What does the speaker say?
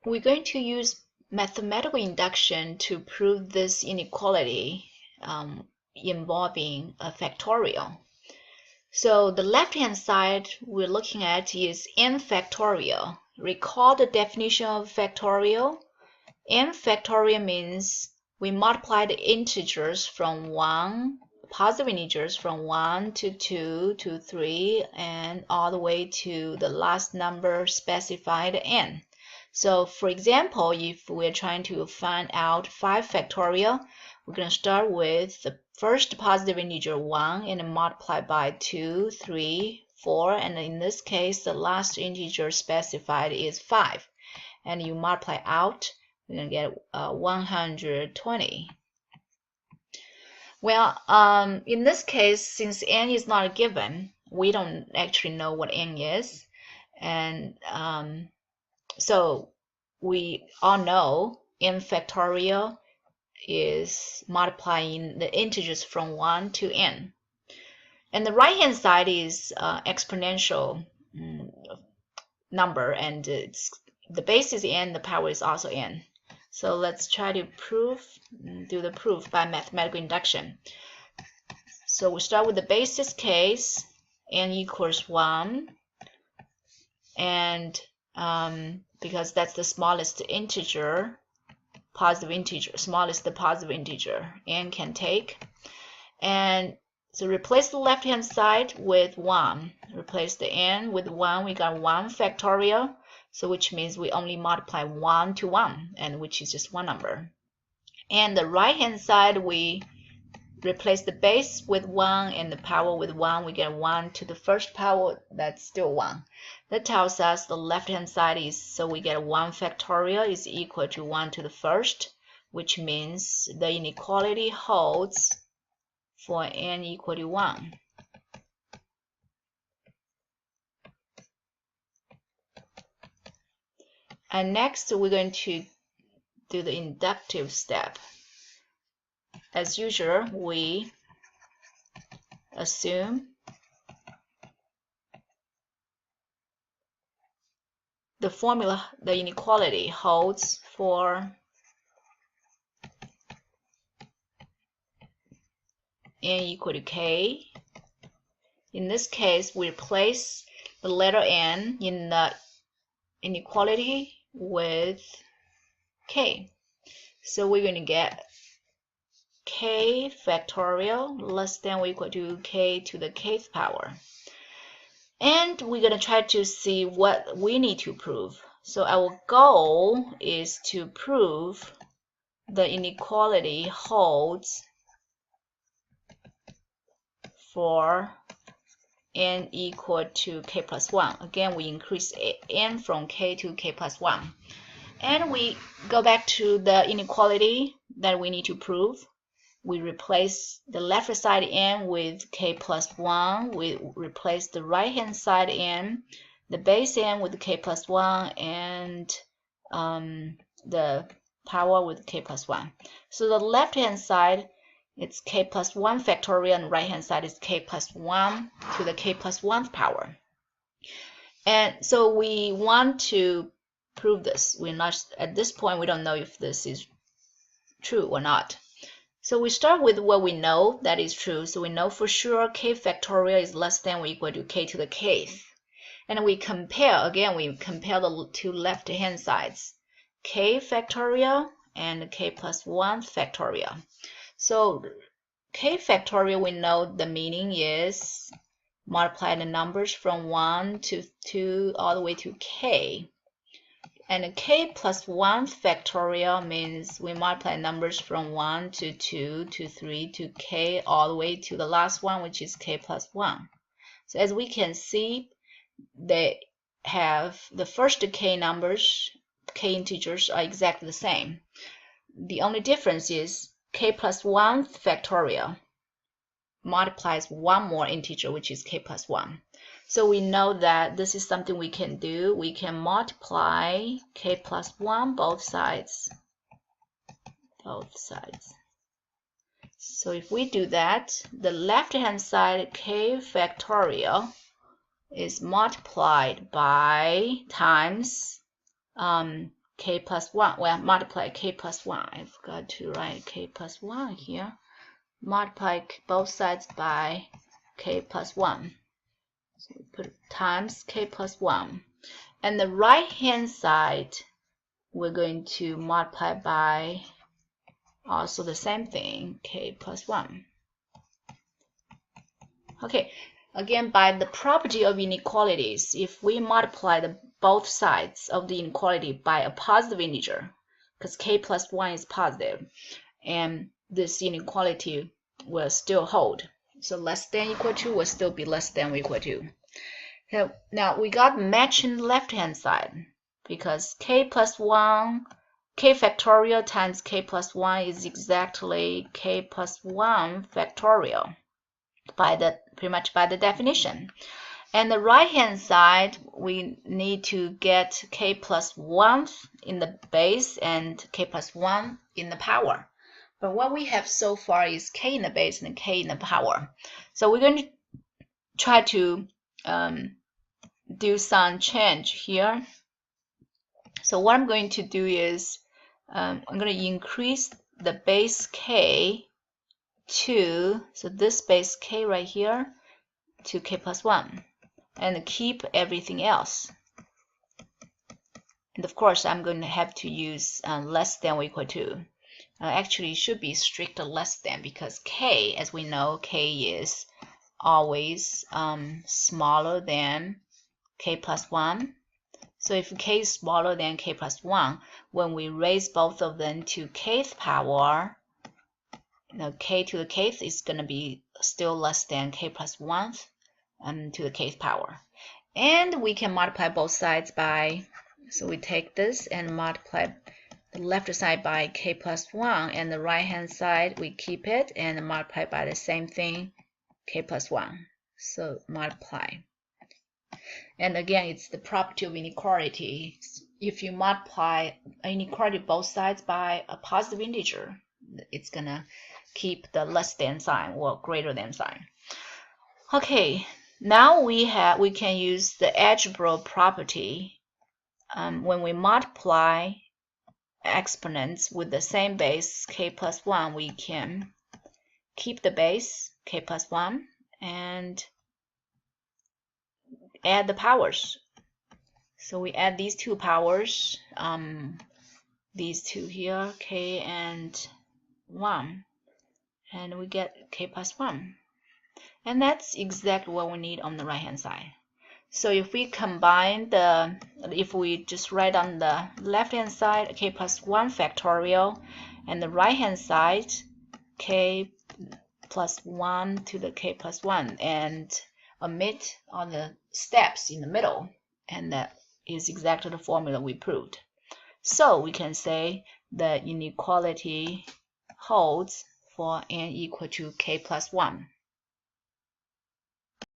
We're going to use mathematical induction to prove this inequality involving a factorial. So the left-hand side we're looking at is n factorial. Recall the definition of factorial. N factorial means we multiply the integers from 1, positive integers from 1 to 2 to 3 and all the way to the last number specified n. So for example, if we're trying to find out 5 factorial, we're going to start with the first positive integer 1 and multiply by 2, 3, 4, and in this case the last integer specified is 5. And you multiply out, we're going to get 120. Well, in this case, since n is not given, we don't actually know what n is. And so we all know n factorial is multiplying the integers from 1 to n. And the right-hand side is exponential number, and the base is n, the power is also n. So let's try to do the proof by mathematical induction. So we start with the basis case, n equals 1, and because that's the smallest integer, smallest the positive integer n can take. And so replace the left-hand side with 1. Replace the n with 1, we got 1 factorial. So which means we only multiply 1 to 1, and which is just one number. And the right-hand side, we replace the base with 1 and the power with 1. We get 1 to the first power, that's still 1. That tells us the left-hand side is, so we get 1 factorial is equal to 1 to the first, which means the inequality holds for n equal to 1. And next, we're going to do the inductive step. As usual, we assume the formula, the inequality holds for n equal to k. In this case, we replace the letter n in the inequality with k. So we're going to get k factorial less than or equal to k to the kth power. And we're going to try to see what we need to prove. So our goal is to prove the inequality holds for n equal to k plus 1. Again, we increase n from k to k plus 1. And we go back to the inequality that we need to prove. We replace the left side n with k plus 1. We replace the right-hand side n, the base n with k plus 1, and the power with k plus 1. So the left-hand side, it's k plus 1 factorial, and right-hand side is k plus 1 to the k plus 1th power. And so we want to prove this. We're not, at this point, we don't know if this is true or not. So we start with what we know that is true. So we know for sure k factorial is less than or equal to k to the kth. And we compare, again, we compare the two left-hand sides, k factorial and k plus 1 factorial. So k factorial, we know the meaning is multiply the numbers from 1 to 2 all the way to k. And k plus 1 factorial means we multiply numbers from 1 to 2 to 3 to k all the way to the last one, which is k plus 1. So as we can see, they have the first k numbers, k integers are exactly the same. The only difference is k plus 1 factorial multiplies one more integer, which is k plus 1. So we know that this is something we can do. We can multiply k plus 1 both sides. So if we do that, the left-hand side k factorial is multiplied by times k plus 1. Well, multiply k plus 1. I forgot to write k plus 1 here. Multiply both sides by k plus 1. So we put times k plus 1. And the right hand side, we're going to multiply by also the same thing, k plus 1. Okay, again, by the property of inequalities, if we multiply both sides of the inequality by a positive integer, because k plus 1 is positive, and this inequality will still hold. So less than equal to will still be less than or equal to. So now we got matching left-hand side, because k plus 1, k factorial times k plus 1 is exactly k plus 1 factorial, pretty much by the definition. And the right hand side, we need to get k plus 1 in the base and k plus 1 in the power. But what we have so far is k in the base and k in the power. So we're going to try to do some change here. So what I'm going to do is I'm going to increase the base k to, so this base k right here, to k plus 1, and keep everything else. And of course, I'm going to have to use less than or equal to. Actually, it should be strict less than, because k, as we know, k is always smaller than k plus 1. So if k is smaller than k plus 1, when we raise both of them to kth power, k to the kth is going to be still less than k plus 1 to the kth power. And we can multiply both sides by, so we take this and multiply the left side by k plus 1, and the right hand side we keep it and multiply by the same thing, k plus 1. So multiply. And again, it's the property of inequality. If you multiply inequality both sides by a positive integer, it's gonna keep the less than sign or greater than sign. Okay, now we can use the algebra property. When we multiply exponents with the same base k plus 1, we can keep the base k plus 1 and add the powers. So we add these two powers, these two here, k and 1, and we get k plus 1. And that's exactly what we need on the right hand side. So if we combine if we just write on the left hand side k plus 1 factorial, and the right hand side k plus 1 to the k plus 1, and omit all the steps in the middle, and that is exactly the formula we proved. So we can say the inequality holds for n equal to k plus 1.